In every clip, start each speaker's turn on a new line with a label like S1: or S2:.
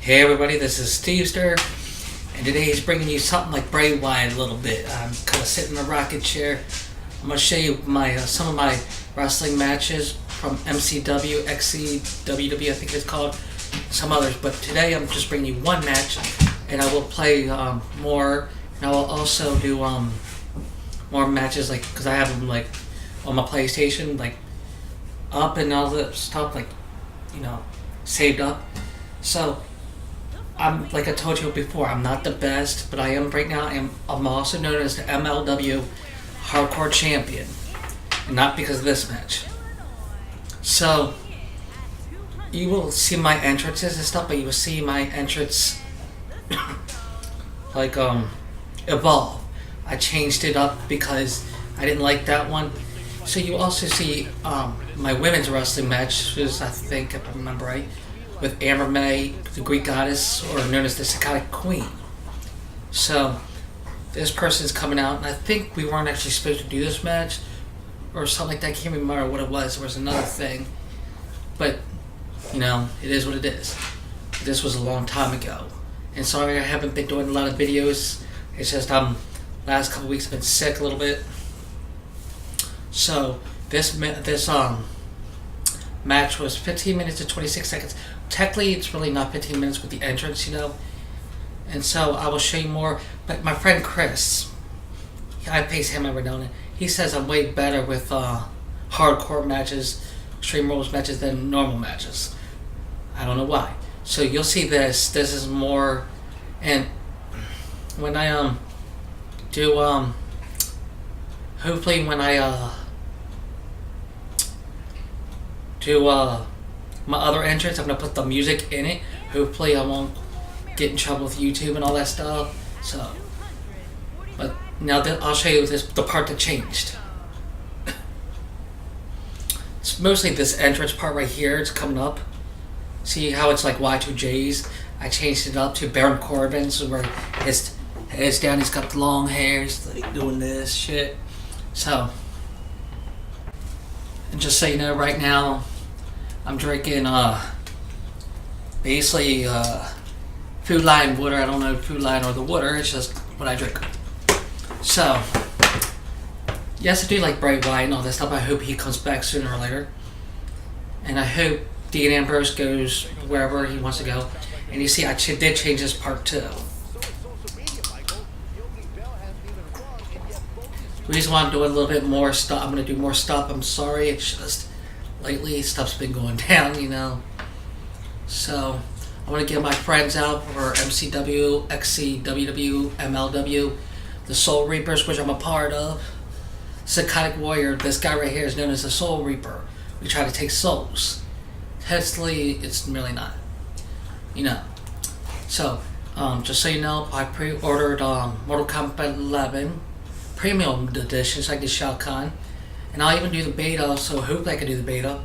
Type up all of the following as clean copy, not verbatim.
S1: Hey everybody, this is Stevester, and today he's bringing you something like Bray Wyatt a little bit. I'm kind of sitting in a rocket chair. I'm going to show you my some of my wrestling matches from MCW, XC, WWE, I think it's called, some others. But today I'm just bringing you one match, and I will play more, and I will also do more matches, like, because I have them like on my PlayStation, like up and all that stuff, like, you know, saved up. So I'm, like I told you before, I'm not the best, but I am right now. I'm also known as the MLW Hardcore Champion, and not because of this match. So you will see my entrances and stuff, but you will see my entrance like evolve. I changed it up because I didn't like that one. So you also see my women's wrestling matches, I think, if I remember right, with Amber May, the Greek goddess, or known as the Psychotic Queen. So this person's coming out, and I think we weren't actually supposed to do this match or something like that. I can't remember what it was. There was another thing, but you know, it is what it is. This was a long time ago, and sorry I haven't been doing a lot of videos. It's just last couple weeks I've been sick a little bit. So this match was 15 minutes and 26 seconds. Technically, it's really not 15 minutes with the entrance, you know. And so I will show you more. But my friend Chris, I face him every now and then. He says I'm way better with hardcore matches, Extreme Rules matches than normal matches. I don't know why. So you'll see this. This is more. And when I do hopefully when I do my other entrance, I'm gonna put the music in it. Hopefully I won't get in trouble with YouTube and all that stuff. So, but now I'll show you the part that changed. It's mostly this entrance part right here. It's coming up. See how it's like Y2J's? I changed it up to Baron Corbin's, where his head's down. He's got the long hair. He's like doing this shit. So, and just so you know, right now I'm drinking basically Food Line water. I don't know Food Line or the water. It's just what I drink. So, yes, I do like Bray Wyatt and all this stuff. I hope he comes back sooner or later, and I hope Dean Ambrose goes wherever he wants to go. And you see, I did change this part too. The reason why I'm doing a little bit more stuff, I'm going to do more stuff. I'm sorry, it's just lately stuff's been going down, you know. So I want to give my friends out for MCW, XC, WW, MLW, the Soul Reapers, which I'm a part of. Psychotic Warrior, this guy right here is known as the Soul Reaper. We try to take souls. Technically, it's really not, you know. So, just so you know, I pre-ordered Mortal Kombat 11 Premium Edition, so I can Shao Kahn. And I'll even do the beta, so hopefully I can do the beta.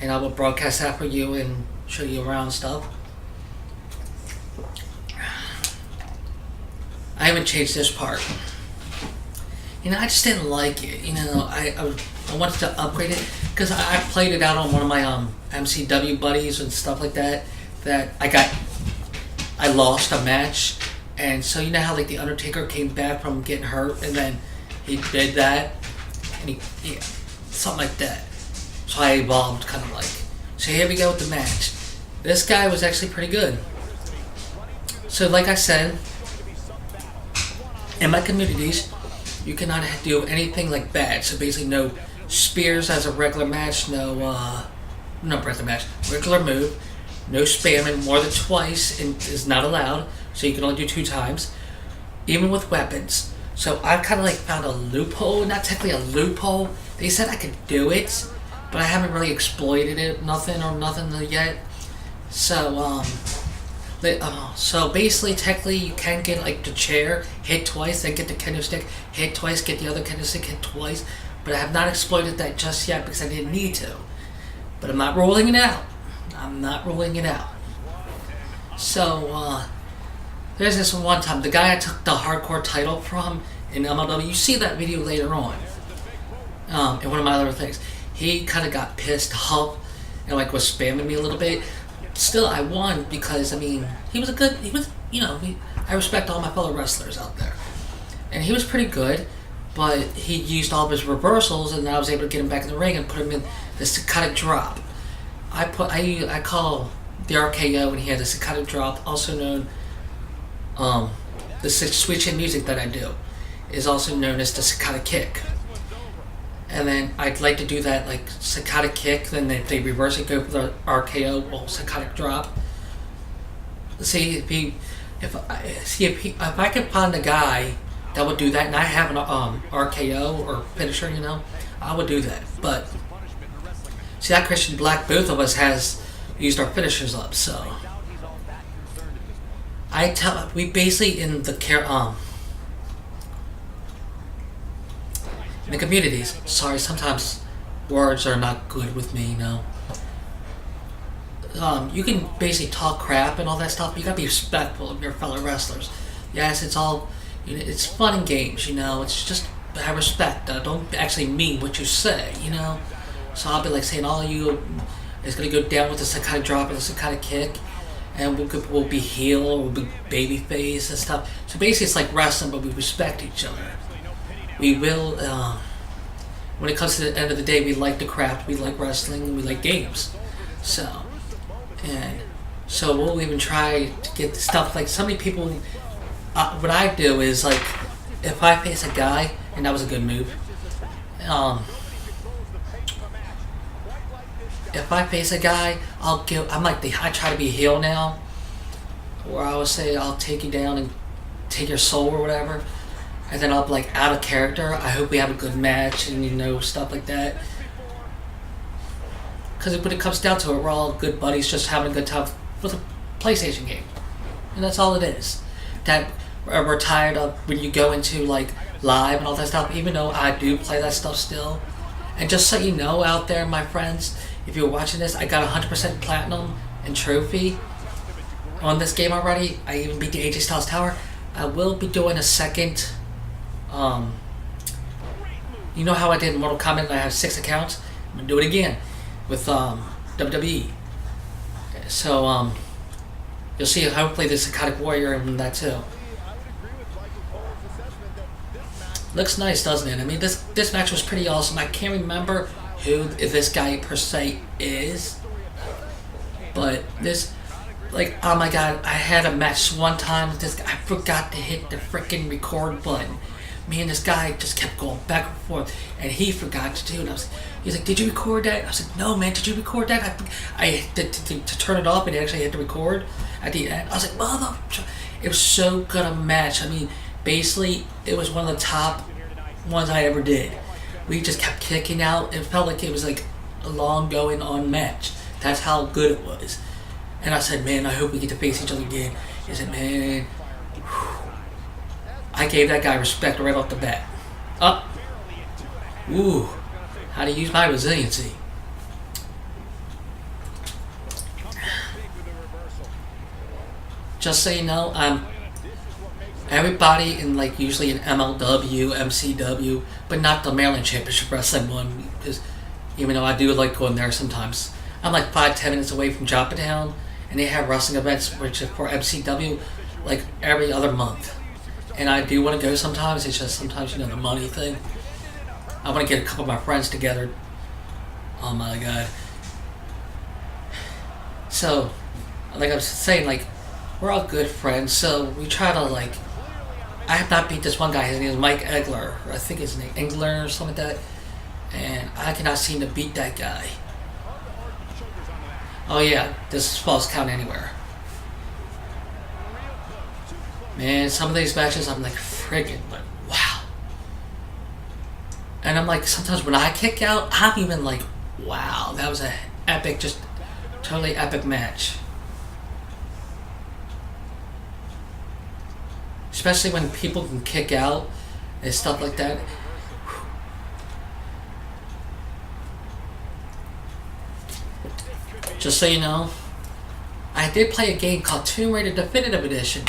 S1: And I will broadcast that for you and show you around stuff. I haven't changed this part. You know, I just didn't like it. You know, I wanted to upgrade it because I played it out on one of my MCW buddies and stuff like that. That I lost a match, and so you know how like the Undertaker came back from getting hurt, and then he did that, and yeah, something like that. So I evolved, kind of like. So here we go with the match. This guy was actually pretty good. So like I said, in my communities, you cannot do anything like bad. So basically, no spears as a regular match, not regular match, regular move. No spamming more than twice is not allowed, so you can only do 2 times, even with weapons. So I kind of like found a loophole, not technically a loophole. They said I could do it, but I haven't really exploited it, nothing yet. So so basically, technically, you can get like the chair, hit twice, then get the kendo stick, hit twice, get the other kendo stick, hit twice. But I have not exploited that just yet because I didn't need to. But I'm not rolling it out. So, there's this one time, the guy I took the hardcore title from in MLW, you see that video later on, in one of my other things. He kind of got pissed off and like was spamming me a little bit. still I won because I mean he was a good. He was I respect all my fellow wrestlers out there, and he was pretty good. But he used all of his reversals, and I was able to get him back in the ring and put him in the Sakata drop. I call the RKO when he had the Sakata drop, also known the switch in music that I do is also known as the Sakata kick. And then I'd like to do that like Sakata kick, then they reverse it, go for the RKO or Sakata drop. See if I could find a guy that would do that, and I have an RKO or finisher, I would do that. But see, that Christian Black, both of us has used our finishers up, so we basically in the communities. Sorry, sometimes words are not good with me, you can basically talk crap and all that stuff. But you gotta be respectful of your fellow wrestlers. Yes, it's all. It's fun and games, It's just have respect. Don't actually mean what you say, So I'll be like saying all of you is gonna go down with the Sakata drop and the Sakata kick, and we'll be heel or we'll be baby face and stuff. So basically, it's like wrestling, but we respect each other. We will. When it comes to the end of the day, we like the craft, we like wrestling, and we like games. So we'll even try to get stuff like so many people. What I do is like, if I face a guy, and that was a good move. If I face a guy, I try to be a heel now, where I would say I'll take you down and take your soul or whatever, and then I'll be like out of character. I hope we have a good match and stuff like that. Because when it comes down to it, we're all good buddies, just having a good time with a PlayStation game, and that's all it is. That we're tired of when you go into like live and all that stuff, even though I do play that stuff still. And just so you know out there, my friends, if you're watching this, I got 100% platinum and trophy on this game already. I even beat the AJ Styles Tower. I will be doing a second, you know how I did Mortal Kombat and I have 6 accounts? I'm going to do it again with WWE. So you'll see hopefully the Psychotic Warrior and that too. Looks nice, doesn't it? I mean, this match was pretty awesome. I can't remember who this guy per se is, but this, like, oh my god, I had a match one time with this guy. I forgot to hit the freaking record button. Me and this guy just kept going back and forth, and he forgot to do it. He's like, "Did you record that?" I was like, "No, man, did you record that?" I hit to turn it off, and he actually hit to record at the end. I was like, "Mother!" It was so good a match. I mean, basically, it was one of the top ones I ever did. We just kept kicking out. It felt like it was like a long going on match. That's how good it was. And I said, "Man, I hope we get to face each other again." He said, "Man," I gave that guy respect right off the bat. Up. Ooh. How to use my resiliency. Just so you know, everybody in like usually in MLW, MCW, but not the Maryland Championship Wrestling one, because even though I do like going there sometimes. I'm like 5-10 minutes away from Joppatown, and they have wrestling events which is for MCW like every other month. And I do want to go sometimes. It's just sometimes, the money thing. I want to get a couple of my friends together. Oh my god. So, like I was saying, like, we're all good friends. So we try to like. I have not beat this one guy. His name is Mike Egler. Or I think his name Engler or something like that. And I cannot seem to beat that guy. Oh yeah, this is false count anywhere. Man, some of these matches I'm like friggin' like wow. And I'm like sometimes when I kick out, I'm even like, wow, that was a epic, just totally epic match. Especially when people can kick out and stuff like that. Just so you know, I did play a game called Tomb Raider Definitive Edition.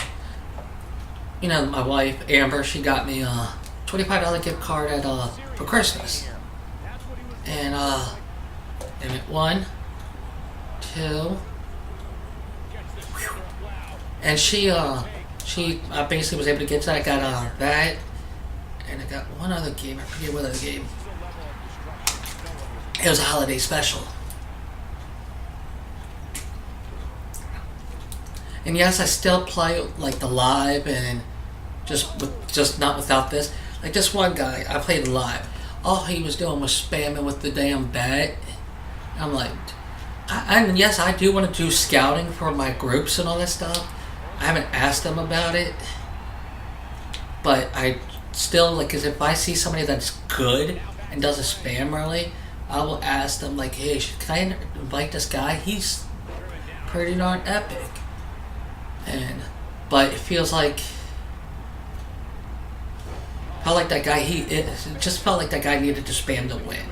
S1: My wife, Amber, she got me a $25 gift card for Christmas. And it 1, 2, And she basically was able to get to that. I got that, and I got one other game. I forget what other game. It was a holiday special. And yes, I still play like the live, and just not without this. Like this one guy, I played live. All he was doing was spamming with the damn bat. I'm like, and yes, I do want to do scouting for my groups and all that stuff. I haven't asked them about it, but I still like, cause if I see somebody that's good and doesn't spam really, I will ask them like, hey, can I invite this guy? He's pretty darn epic. But it feels like, felt like that guy. It just felt like that guy needed to spam to win.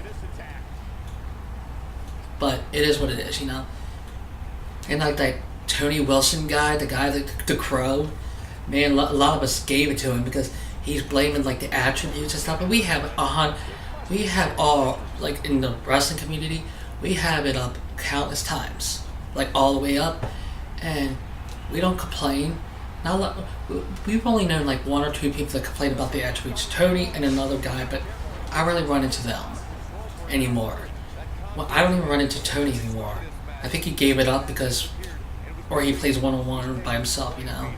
S1: But it is what it is, you know. And like that Tony Wilson guy, the Crow, man, a lot of us gave it to him because he's blaming like the attributes and stuff. But we have all, like in the wrestling community, we have it up countless times, like all the way up, and we don't complain. We've only known like one or two people that complain about the attributes, Tony and another guy, but I rarely run into them anymore. Well, I don't even run into Tony anymore. I think he gave it up or he plays one-on-one by himself, you know.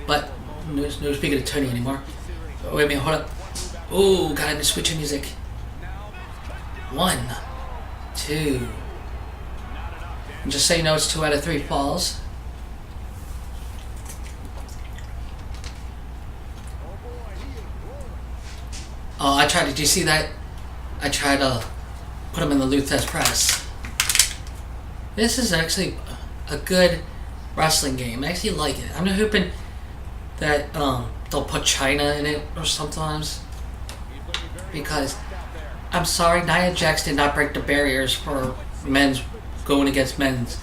S1: But no speaking of Tony anymore. Wait a minute, hold up. Ooh, gotta switch in music. 1, 2. And just so you know, it's 2 out of 3 falls. Oh, did you see that? I tried to put him in the Luthez press. This is actually a good wrestling game. I actually like it. I'm hoping that they'll put China in it or sometimes. Because, I'm sorry, Nia Jax did not break the barriers for men's going against men's.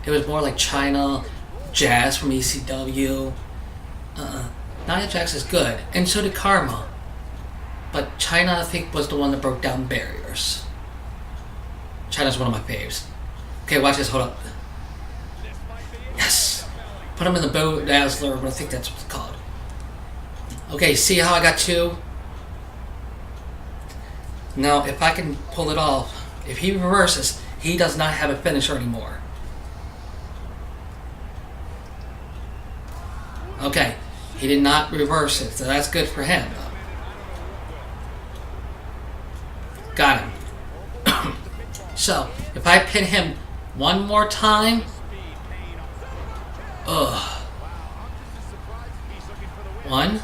S1: It was more like China, Jazz from ECW. Nia Jax is good, and so did Karma. But China, I think, was the one that broke down barriers. China's one of my faves. Okay, watch this, hold up. Yes! Put him in the Bo Dazzler, but I think that's what it's called. Okay, see how I got 2? Now, if I can pull it off, if he reverses, he does not have a finisher anymore. Okay, he did not reverse it, so that's good for him. Got him. So, if I pin him one more time... Ugh. 1.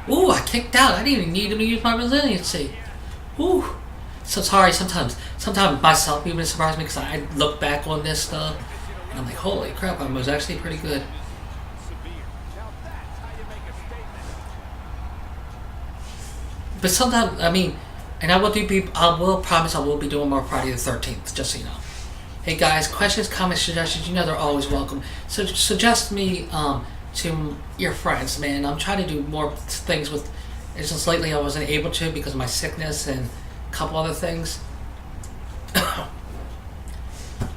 S1: Ooh, I kicked out. I didn't even need him to use my resiliency. Ooh. So sorry, sometimes myself even surprised me because I look back on this stuff and I'm like, holy crap, I was actually pretty good. But sometimes, I mean, and I will promise I will be doing more Friday the 13th, just so you know. Hey guys, questions, comments, suggestions, you know they're always welcome. So suggest me to your friends, man. I'm trying to do more things with, it's just lately I wasn't able to because of my sickness and a couple other things.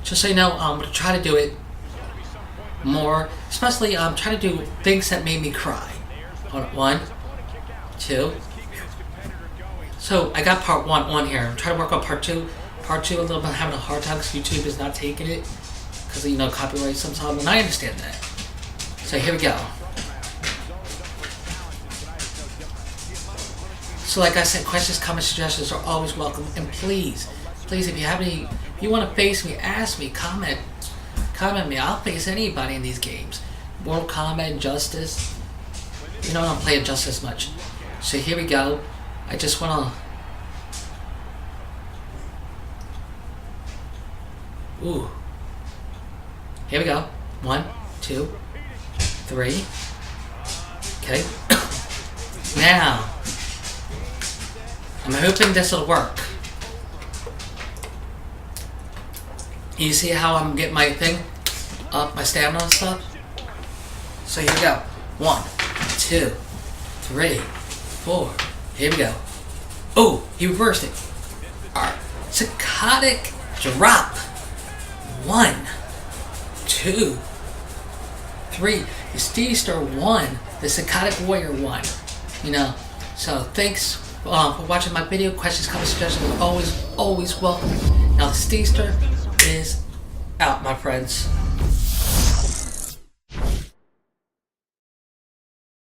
S1: Just so you know, I'm going to try to do it more, especially I'm trying to do things that made me cry. Hold on, 1, 2. So I got part 1 on here. I'm trying to work on part 2. Part 2 a little bit having a hard time because YouTube is not taking it because of, you know, copyright sometimes, and I understand that. So here we go. So like I said, questions, comments, suggestions are always welcome, and please, if you have any, if you want to face me, ask me, comment me. I'll face anybody in these games. Mortal Kombat, Injustice. You know, I don't play Injustice much. So here we go. I just want to... Ooh. Here we go. 1, 2, 3. Okay. Now, I'm hoping this will work. You see how I'm getting my thing up, my stamina and stuff? So here we go. 1, 2, 3, 4. Here we go. Oh, he reversed it. Alright. Psychotic drop. 1, 2. 2, 3. The Steester won. The Psychotic Warrior won. So thanks for watching my video. Questions, comments, suggestions are always welcome. Now the Steester is out, my friends.